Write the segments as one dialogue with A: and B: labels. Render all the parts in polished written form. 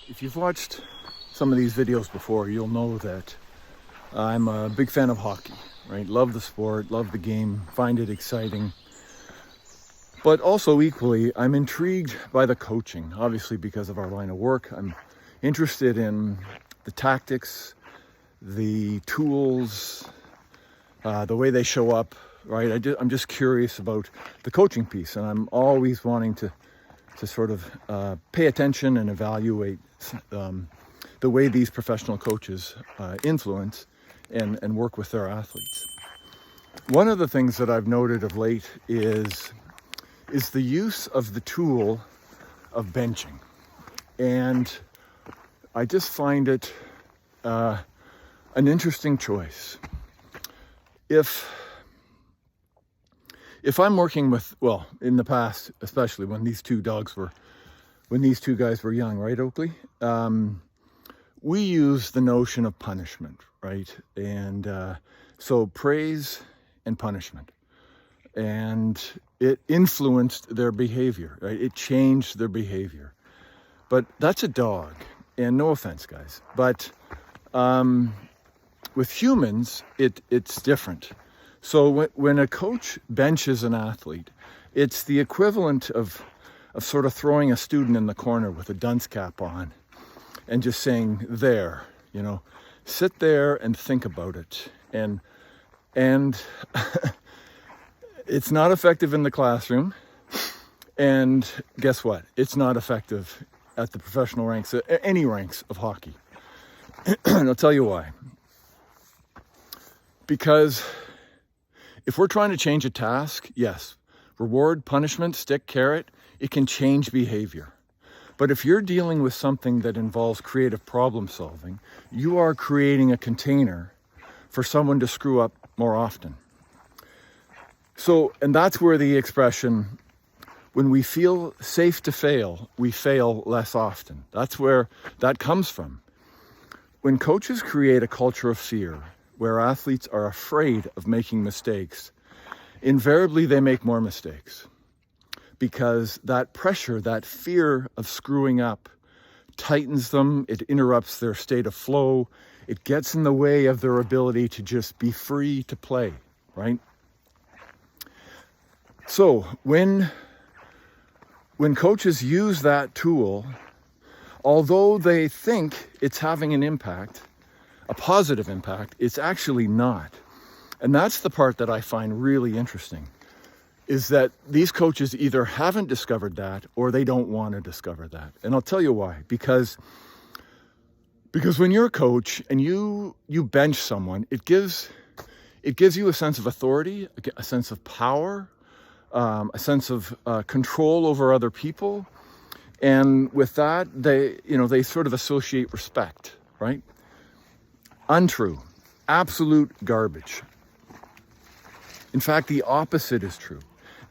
A: If you've watched some of these videos before, you'll know that I'm a big fan of hockey, right? Love the sport, love the game, find it exciting. But also equally, I'm intrigued by the coaching, obviously because of our line of work. I'm interested in the tactics, the tools, the way they show up, right? I'm just curious about the coaching piece, and I'm always wanting to sort of pay attention and evaluate the way these professional coaches influence and work with their athletes. One of the things that I've noted of late is the use of the tool of benching. And I just find it an interesting choice. If I'm working with, well, in the past, especially when these two guys were young, right, Oakley? We use the notion of punishment, right? And so praise and punishment. And it influenced their behavior, right? It changed their behavior. But that's a dog, and no offense, guys. But with humans, it's different. So when a coach benches an athlete, it's the equivalent of sort of throwing a student in the corner with a dunce cap on and just saying, there, sit there and think about it. And it's not effective in the classroom. And guess what? It's not effective at the professional ranks, any ranks of hockey. And I'll tell you why. Because if we're trying to change a task, yes, reward, punishment, stick, carrot, it can change behavior. But if you're dealing with something that involves creative problem solving, you are creating a container for someone to screw up more often. So, and that's where the expression, when we feel safe to fail, we fail less often. That's where that comes from. When coaches create a culture of fear, where athletes are afraid of making mistakes, invariably they make more mistakes. Because that pressure, that fear of screwing up, tightens them, it interrupts their state of flow, it gets in the way of their ability to just be free to play, right? So when coaches use that tool, although they think it's having an impact, a positive impact, it's actually not. And that's the part that I find really interesting, is that these coaches either haven't discovered that or they don't want to discover that. And I'll tell you why. Because when you're a coach and you bench someone, it gives you a sense of authority, a sense of power, a sense of control over other people. And with that, they sort of associate respect, right? Untrue. Absolute garbage. In fact, the opposite is true.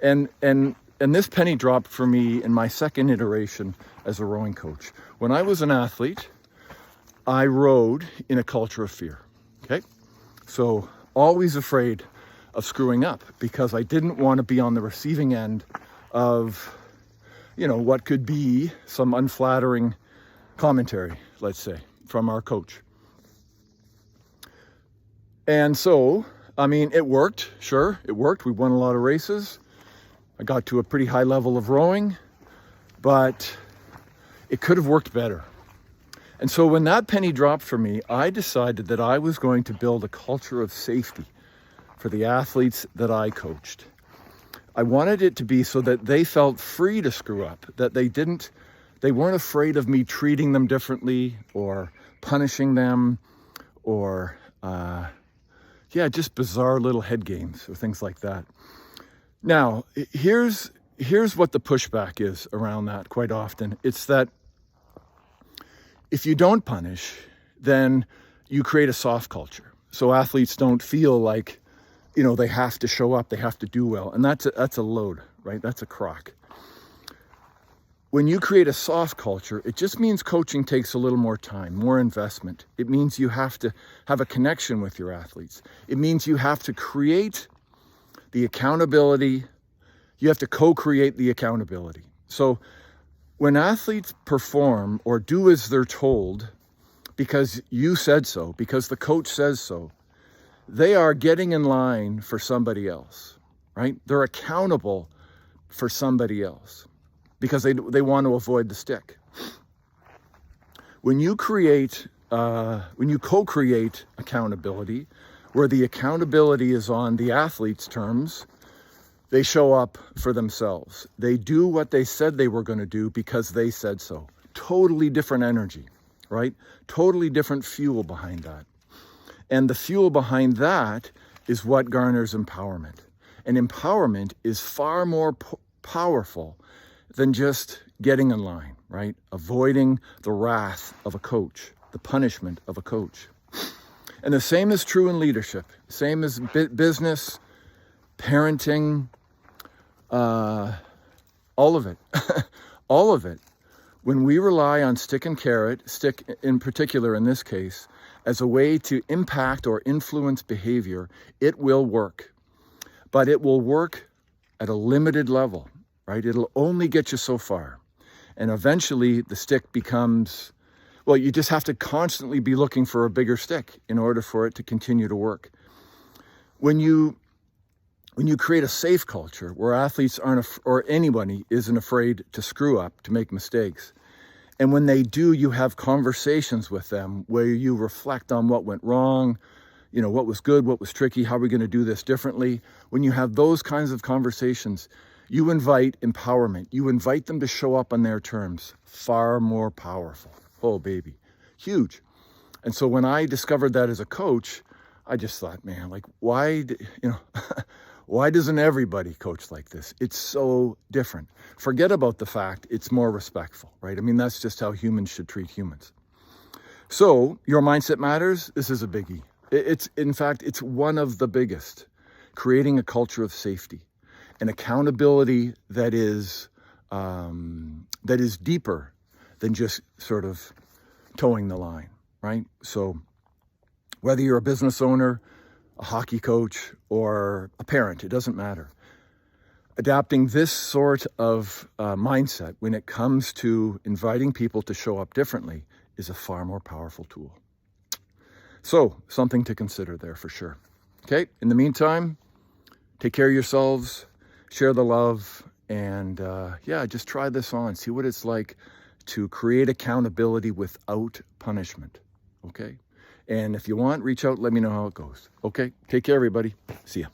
A: And this penny dropped for me in my second iteration as a rowing coach. When I was an athlete, I rowed in a culture of fear. Okay? So always afraid of screwing up because I didn't want to be on the receiving end of, what could be some unflattering commentary, let's say, from our coach. And so, it worked. Sure, it worked. We won a lot of races. I got to a pretty high level of rowing, but it could have worked better. And so when that penny dropped for me, I decided that I was going to build a culture of safety for the athletes that I coached. I wanted it to be so that they felt free to screw up, that they weren't afraid of me treating them differently or punishing them or, just bizarre little head games or things like that. Now, here's what the pushback is around that quite often. It's that if you don't punish, then you create a soft culture. So athletes don't feel like, they have to show up, they have to do well. And that's a load, right? That's a crock. When you create a soft culture, it just means coaching takes a little more time, more investment. It means you have to have a connection with your athletes. It means you have to create the accountability. You have to co-create the accountability. So When athletes perform or do as they're told, because you said so, because the coach says so, they are getting in line for somebody else, right? They're accountable for somebody else because they want to avoid the stick. When you co-create accountability, where the accountability is on the athlete's terms, they show up for themselves. They do what they said they were going to do because they said so. Totally different energy, right? Totally different fuel behind that. And the fuel behind that is what garners empowerment. And empowerment is far more powerful than just getting in line, right? Avoiding the wrath of a coach, the punishment of a coach. And the same is true in leadership. Same as business, parenting, all of it. All of it. When we rely on stick and carrot, stick in particular in this case, as a way to impact or influence behavior, it will work. But it will work at a limited level, right? It'll only get you so far. And eventually the stick becomes, well, you just have to constantly be looking for a bigger stick in order for it to continue to work. When you create a safe culture where athletes aren't, or anybody isn't afraid to screw up, to make mistakes, and when they do, you have conversations with them where you reflect on what went wrong, you know, what was good, what was tricky, how are we going to do this differently? When you have those kinds of conversations, you invite empowerment. You invite them to show up on their terms. Far more powerful. Oh, baby. Huge. And so when I discovered that as a coach, I just thought, man, like, why doesn't everybody coach like this? It's so different. Forget about the fact it's more respectful, right? I mean, that's just how humans should treat humans. So your mindset matters. This is a biggie. In fact, it's one of the biggest. Creating a culture of safety and accountability that is deeper than just sort of towing the line, right? So whether you're a business owner, a hockey coach, or a parent, it doesn't matter. Adapting this sort of mindset when it comes to inviting people to show up differently is a far more powerful tool. So something to consider there for sure. Okay, in the meantime, take care of yourselves, share the love, and just try this on. See what it's like to create accountability without punishment, okay? And if you want, reach out, let me know how it goes. Okay, take care, everybody. See ya.